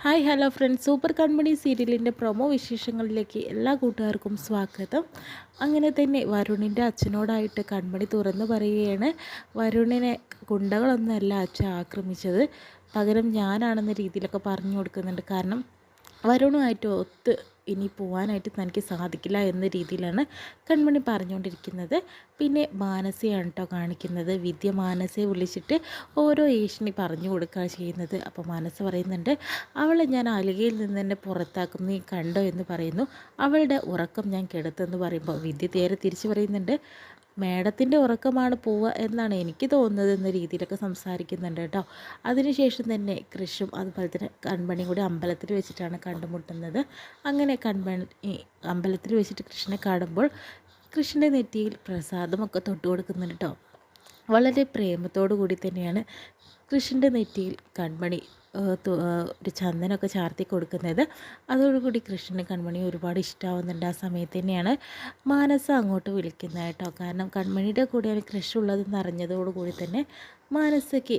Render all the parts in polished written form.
Hi hello friends, super കൺമണി സീരിയലിൻ്റെ promo വിശേഷങ്ങളിലേക്ക് എല്ലാ കൂട്ടുകാർക്കും സ്വാഗതം. അങ്ങനെ തന്നെ വരുണിൻ്റെ അച്ഛനോടായിട്ട് കൺമണി തുറന്നു പറയുകയാണ്. വരുണിനെ ഗുണ്ടകളൊന്നുമല്ല അച്ഛൻ ആക്രമിച്ചത്, പകരം ഞാനാണെന്ന രീതിയിലൊക്കെ പറഞ്ഞു കൊടുക്കുന്നുണ്ട്. കാരണം വരുണുമായിട്ട് ഒത്ത് ഇനി പോകാനായിട്ട് തനിക്ക് സാധിക്കില്ല എന്ന രീതിയിലാണ് കൺമണി പറഞ്ഞുകൊണ്ടിരിക്കുന്നത്. പിന്നെ മാനസയാണ് കേട്ടോ കാണിക്കുന്നത്. വിദ്യ മാനസയെ വിളിച്ചിട്ട് ഓരോ ഏഷണി പറഞ്ഞു കൊടുക്കുകയാണ് ചെയ്യുന്നത്. അപ്പോൾ മാനസ പറയുന്നുണ്ട്, അവളെ ഞാൻ അലികയിൽ നിന്ന് തന്നെ പുറത്താക്കും, നീ കണ്ടോ എന്ന് പറയുന്നു. അവളുടെ ഉറക്കം ഞാൻ കെടുത്തെന്ന് പറയുമ്പോൾ വിദ്യ നേരെ തിരിച്ച് പറയുന്നുണ്ട്, മേഡത്തിൻ്റെ ഉറക്കമാണ് പോവുക എന്നാണ് എനിക്ക് തോന്നുന്നത് എന്ന രീതിയിലൊക്കെ സംസാരിക്കുന്നുണ്ട് കേട്ടോ. അതിനുശേഷം തന്നെ കൃഷും അതുപോലെ തന്നെ കൺമണിയും കൂടി അമ്പലത്തിൽ വെച്ചിട്ടാണ് കണ്ടുമുട്ടുന്നത്. അങ്ങനെ കൺമണി അമ്പലത്തിൽ വെച്ചിട്ട് കൃഷ്ണനെ കാണുമ്പോൾ കൃഷ്ണൻ്റെ നെറ്റിയിൽ പ്രസാദമൊക്കെ തൊട്ട് കൊടുക്കുന്നുണ്ട് കേട്ടോ. വളരെ പ്രേമത്തോടു കൂടി തന്നെയാണ് കൃഷ്ണൻ്റെ നെറ്റിയിൽ കൺമണി ഒരു ചന്ദനമൊക്കെ ചാർത്തി കൊടുക്കുന്നത്. അതോടുകൂടി കൃഷ്ണന് കൺമണി ഒരുപാട് ഇഷ്ടമാവുന്നുണ്ട്. ആ സമയത്ത് തന്നെയാണ് മാനസ അങ്ങോട്ട് വിളിക്കുന്നത് കേട്ടോ. കാരണം കൺമണിയുടെ കൂടെയാണ് കൃഷ് ഉള്ളതെന്ന് അറിഞ്ഞതോടുകൂടി തന്നെ മാനസയ്ക്ക്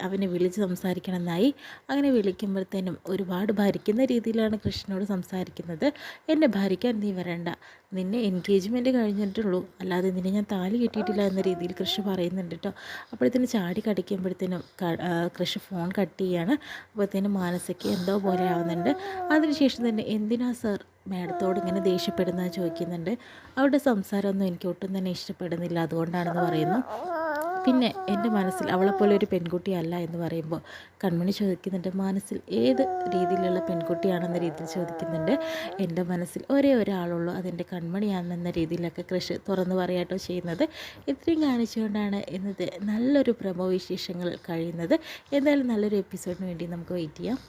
അവനെ വിളിച്ച് സംസാരിക്കണമെന്നായി. അങ്ങനെ വിളിക്കുമ്പോഴത്തേനും ഒരുപാട് ഭരിക്കുന്ന രീതിയിലാണ് കൃഷ്ണനോട് സംസാരിക്കുന്നത്. എന്നെ ഭരിക്കാൻ നീ വരണ്ട, നിന്നെ എൻഗേജ്മെൻറ്റ് കഴിഞ്ഞിട്ടുള്ളൂ, അല്ലാതെ നിന്നെ ഞാൻ താലി കെട്ടിയിട്ടില്ല എന്ന രീതിയിൽ കൃഷ് പറയുന്നുണ്ട് കേട്ടോ. അപ്പോഴത്തേനും ചാടി കടിക്കുമ്പോഴത്തേനും കൃഷ് ഫോൺ കട്ട് ചെയ്യാണ്. അപ്പോഴത്തേനും മാനസയ്ക്ക് എന്തോ പോലെ ആവുന്നുണ്ട്. അതിനുശേഷം തന്നെ എന്തിനാ സർ മാഡത്തോട് ഇങ്ങനെ ദേഷ്യപ്പെടുന്നത് ചോദിക്കുന്നുണ്ട്. അവരുടെ സംസാരമൊന്നും എനിക്ക് ഒട്ടും തന്നെ ഇഷ്ടപ്പെടുന്നില്ല, അതുകൊണ്ടാണെന്ന് പറയുന്നു. പിന്നെ എൻ്റെ മനസ്സിൽ അവളെപ്പോലെ ഒരു പെൺകുട്ടിയല്ല എന്ന് പറയുമ്പോൾ കൺമണി ചോദിക്കുന്നുണ്ട്, മനസ്സിൽ ഏത് രീതിയിലുള്ള പെൺകുട്ടിയാണെന്ന രീതിയിൽ ചോദിക്കുന്നുണ്ട്. എൻ്റെ മനസ്സിൽ ഒരേ ഒരാളുള്ളൂ, അതെൻ്റെ കൺമണിയാണെന്ന രീതിയിലൊക്കെ കൃഷ് തുറന്നു പറയാട്ടോ ചെയ്യുന്നത്. ഇത്രയും കാണിച്ചുകൊണ്ടാണ് ഇന്നത്തെ നല്ലൊരു പ്രമോ വിശേഷങ്ങൾ കഴിയുന്നത്. എന്തായാലും നല്ലൊരു എപ്പിസോഡിന് വേണ്ടി നമുക്ക് വെയിറ്റ് ചെയ്യാം.